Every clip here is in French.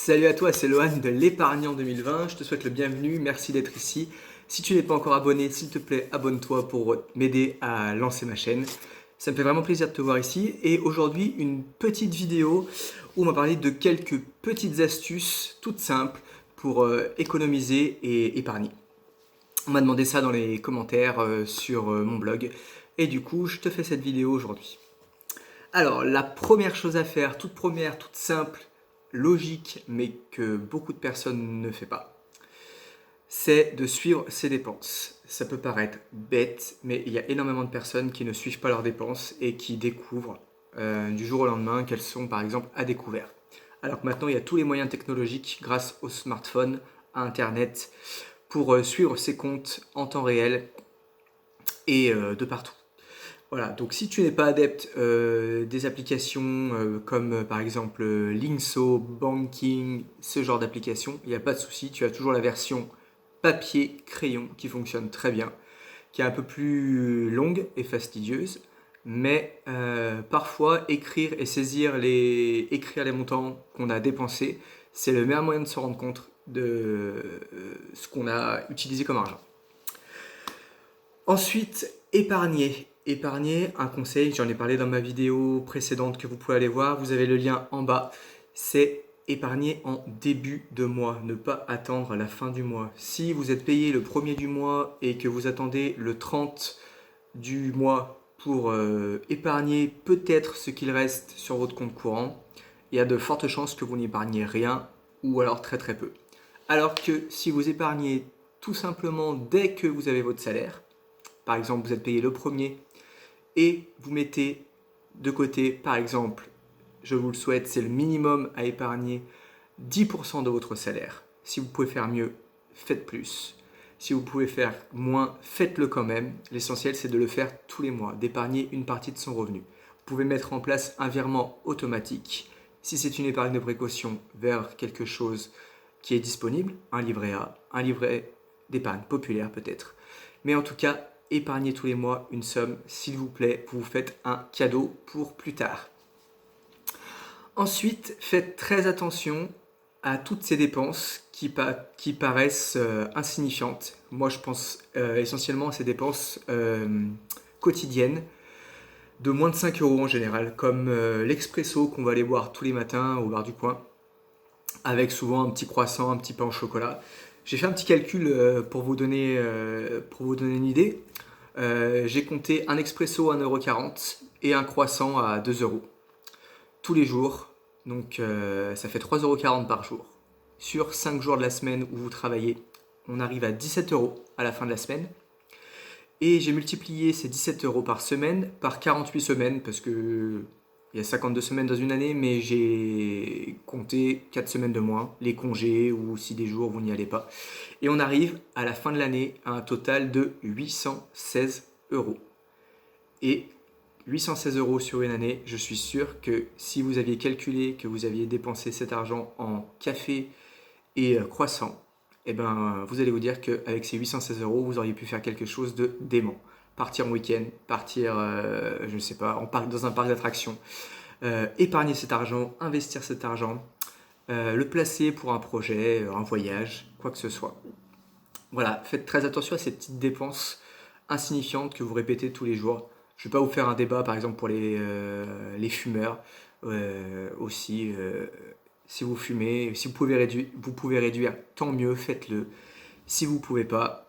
Salut à toi, c'est Lohan de l'épargne en 2020. Je te souhaite le bienvenu, merci d'être ici. Si tu n'es pas encore abonné, s'il te plaît, abonne-toi pour m'aider à lancer ma chaîne. Ça me fait vraiment plaisir de te voir ici. Et aujourd'hui, une petite vidéo où on va parler de quelques petites astuces toutes simples pour économiser et épargner. On m'a demandé ça dans les commentaires sur mon blog. Et du coup, je te fais cette vidéo aujourd'hui. Alors, la première chose à faire, toute première, toute simple, logique, mais que beaucoup de personnes ne font pas, c'est de suivre ses dépenses. Ça peut paraître bête, mais il y a énormément de personnes qui ne suivent pas leurs dépenses et qui découvrent du jour au lendemain qu'elles sont par exemple à découvert. Alors que maintenant, il y a tous les moyens technologiques grâce au smartphone, à Internet, pour suivre ses comptes en temps réel et de partout. Voilà, donc si tu n'es pas adepte des applications comme par exemple Linkso, Banking, ce genre d'applications, il n'y a pas de souci, tu as toujours la version papier crayon qui fonctionne très bien, qui est un peu plus longue et fastidieuse, mais parfois écrire et écrire les montants qu'on a dépensés, c'est le meilleur moyen de se rendre compte de ce qu'on a utilisé comme argent. Ensuite, épargner. Épargner, un conseil, j'en ai parlé dans ma vidéo précédente que vous pouvez aller voir, vous avez le lien en bas, c'est épargner en début de mois, ne pas attendre la fin du mois. Si vous êtes payé le premier du mois et que vous attendez le 30 du mois pour épargner peut-être ce qu'il reste sur votre compte courant, il y a de fortes chances que vous n'épargnez rien ou alors très très peu. Alors que si vous épargnez tout simplement dès que vous avez votre salaire, par exemple vous êtes payé le premier et vous mettez de côté, par exemple, je vous le souhaite, c'est le minimum à épargner 10% de votre salaire. Si vous pouvez faire mieux, faites plus. Si vous pouvez faire moins, faites-le quand même. L'essentiel, c'est de le faire tous les mois, d'épargner une partie de son revenu. Vous pouvez mettre en place un virement automatique. Si c'est une épargne de précaution vers quelque chose qui est disponible, un livret A, un livret d'épargne populaire peut-être. Mais en tout cas, épargnez tous les mois une somme, s'il vous plaît, vous vous faites un cadeau pour plus tard. Ensuite, faites très attention à toutes ces dépenses qui paraissent insignifiantes. Moi, je pense essentiellement à ces dépenses quotidiennes de moins de 5 euros en général, comme l'expresso qu'on va aller boire tous les matins au bar du coin, avec souvent un petit croissant, un petit pain au chocolat. J'ai fait un petit calcul pour vous donner une idée. J'ai compté un expresso à 1,40 € et un croissant à 2 € tous les jours. Donc ça fait 3,40 € par jour. Sur 5 jours de la semaine où vous travaillez, on arrive à 17 € à la fin de la semaine. Et j'ai multiplié ces 17 € par semaine par 48 semaines parce que il y a 52 semaines dans une année, mais j'ai compté 4 semaines de moins, les congés ou si des jours vous n'y allez pas. Et on arrive à la fin de l'année à un total de 816 €. Et 816 € sur une année, je suis sûr que si vous aviez calculé que vous aviez dépensé cet argent en café et croissant, eh ben, vous allez vous dire qu'avec ces 816 €, vous auriez pu faire quelque chose de dément. Partir en week-end, partir, je ne sais pas, dans un parc d'attractions, épargner cet argent, investir cet argent, le placer pour un projet, un voyage, quoi que ce soit. Voilà, faites très attention à ces petites dépenses insignifiantes que vous répétez tous les jours. Je ne vais pas vous faire un débat, par exemple, pour les fumeurs aussi. Si vous fumez, si vous pouvez réduire, tant mieux, faites-le. Si vous ne pouvez pas,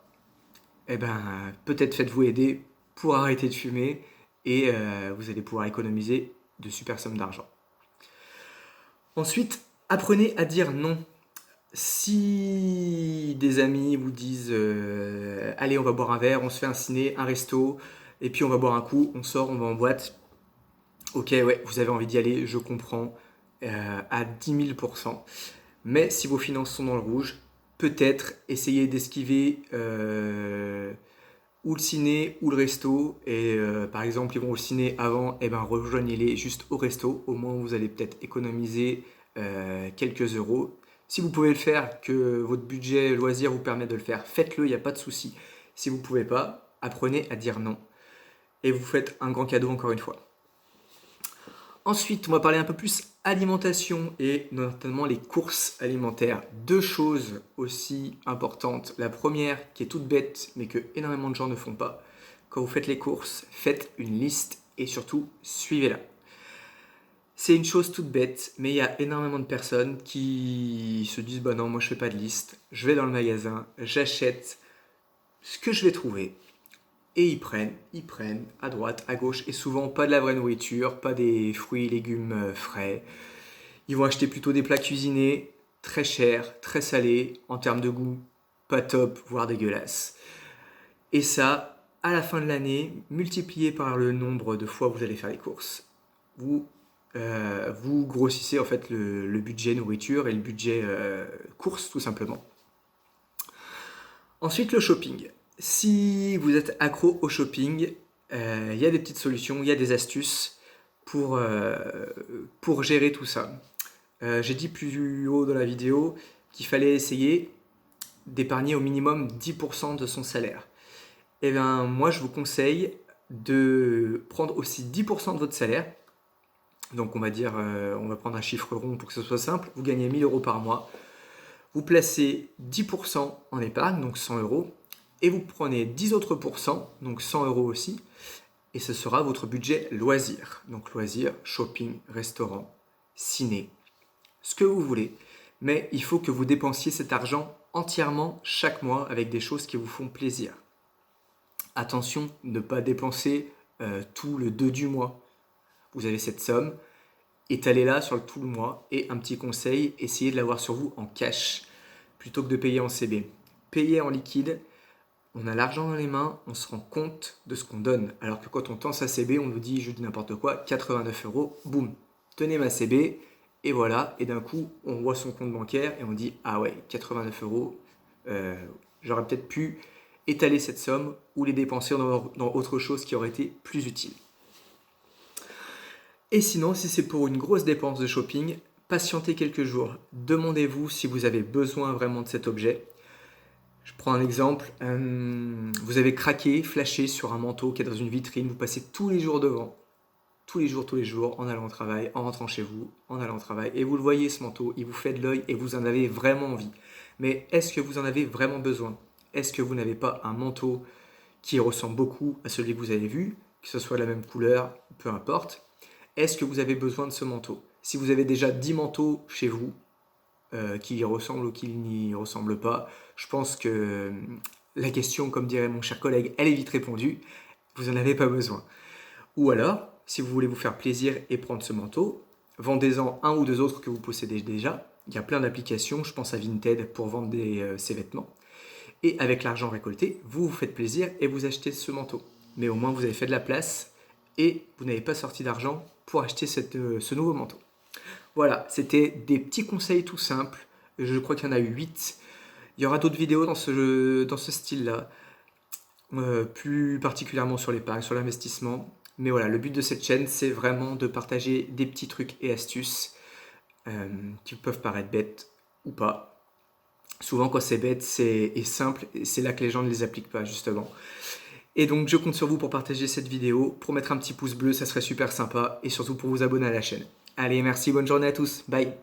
eh ben, peut-être faites-vous aider pour arrêter de fumer et vous allez pouvoir économiser de super sommes d'argent. Ensuite, apprenez à dire non. Si des amis vous disent allez, on va boire un verre, on se fait un ciné, un resto, et puis on va boire un coup, on sort, on va en boîte. Ok, ouais, vous avez envie d'y aller, je comprends, à 10 000%. Mais si vos finances sont dans le rouge, peut-être essayez d'esquiver ou le ciné ou le resto. Et par exemple, ils vont au ciné avant, et ben rejoignez-les juste au resto. Au moins, vous allez peut-être économiser quelques euros. Si vous pouvez le faire, que votre budget loisir vous permet de le faire, faites-le, il n'y a pas de souci. Si vous ne pouvez pas, apprenez à dire non. Et vous faites un grand cadeau encore une fois. Ensuite, on va parler un peu plus alimentation et notamment les courses alimentaires. Deux choses aussi importantes. La première, qui est toute bête, mais que énormément de gens ne font pas. Quand vous faites les courses, faites une liste et surtout, suivez-la. C'est une chose toute bête, mais il y a énormément de personnes qui se disent « Bah non, moi je fais pas de liste, je vais dans le magasin, j'achète ce que je vais trouver. » Et ils prennent à droite, à gauche, et souvent pas de la vraie nourriture, pas des fruits et légumes frais. Ils vont acheter plutôt des plats cuisinés, très chers, très salés, en termes de goût, pas top, voire dégueulasse. Et ça, à la fin de l'année, multiplié par le nombre de fois où vous allez faire les courses, vous grossissez en fait le budget nourriture et le budget courses tout simplement. Ensuite, le shopping. Si vous êtes accro au shopping, il y a des petites solutions, il y a des astuces pour gérer tout ça. J'ai dit plus haut dans la vidéo qu'il fallait essayer d'épargner au minimum 10% de son salaire. Et bien, moi, je vous conseille de prendre aussi 10% de votre salaire. Donc, on va dire, on va prendre un chiffre rond pour que ce soit simple. Vous gagnez 1000 euros par mois. Vous placez 10% en épargne, donc 100 euros, et vous prenez 10 autres pourcents, donc 100 euros aussi, et ce sera votre budget loisir. Donc loisir, shopping, restaurant, ciné, ce que vous voulez. Mais il faut que vous dépensiez cet argent entièrement chaque mois avec des choses qui vous font plaisir. Attention, ne pas dépenser tout le 2 du mois. Vous avez cette somme, étalez-la sur tout le mois. Et un petit conseil, essayez de l'avoir sur vous en cash plutôt que de payer en CB. Payer en liquide, on a l'argent dans les mains, on se rend compte de ce qu'on donne. Alors que quand on tend sa CB, on nous dit, je dis n'importe quoi, 89 euros, boum, tenez ma CB, et voilà. Et d'un coup, on voit son compte bancaire et on dit, ah ouais, 89 euros, j'aurais peut-être pu étaler cette somme ou les dépenser dans autre chose qui aurait été plus utile. Et sinon, si c'est pour une grosse dépense de shopping, patientez quelques jours. Demandez-vous si vous avez besoin vraiment de cet objet. Je prends un exemple. Vous avez craqué, flashé sur un manteau qui est dans une vitrine. Vous passez tous les jours devant. Tous les jours, en allant au travail, en rentrant chez vous, en allant au travail. Et vous le voyez, ce manteau, il vous fait de l'œil et vous en avez vraiment envie. Mais est-ce que vous en avez vraiment besoin? Est-ce que vous n'avez pas un manteau qui ressemble beaucoup à celui que vous avez vu, que ce soit la même couleur, peu importe? Est-ce que vous avez besoin de ce manteau? Si vous avez déjà 10 manteaux chez vous, qui y ressemblent ou qui n'y ressemblent pas, je pense que la question, comme dirait mon cher collègue, elle est vite répondue. Vous n'en avez pas besoin. Ou alors, si vous voulez vous faire plaisir et prendre ce manteau, vendez-en un ou deux autres que vous possédez déjà. Il y a plein d'applications, je pense à Vinted pour vendre ces vêtements. Et avec l'argent récolté, vous vous faites plaisir et vous achetez ce manteau. Mais au moins, vous avez fait de la place et vous n'avez pas sorti d'argent pour acheter ce nouveau manteau. Voilà, c'était des petits conseils tout simples. Je crois qu'il y en a eu 8. Il y aura d'autres vidéos dans ce style-là, plus particulièrement sur l'épargne, sur l'investissement. Mais voilà, le but de cette chaîne, c'est vraiment de partager des petits trucs et astuces qui peuvent paraître bêtes ou pas. Souvent, quand c'est bête et simple, c'est là que les gens ne les appliquent pas, justement. Et donc, je compte sur vous pour partager cette vidéo, pour mettre un petit pouce bleu, ça serait super sympa, et surtout pour vous abonner à la chaîne. Allez, merci, bonne journée à tous, bye!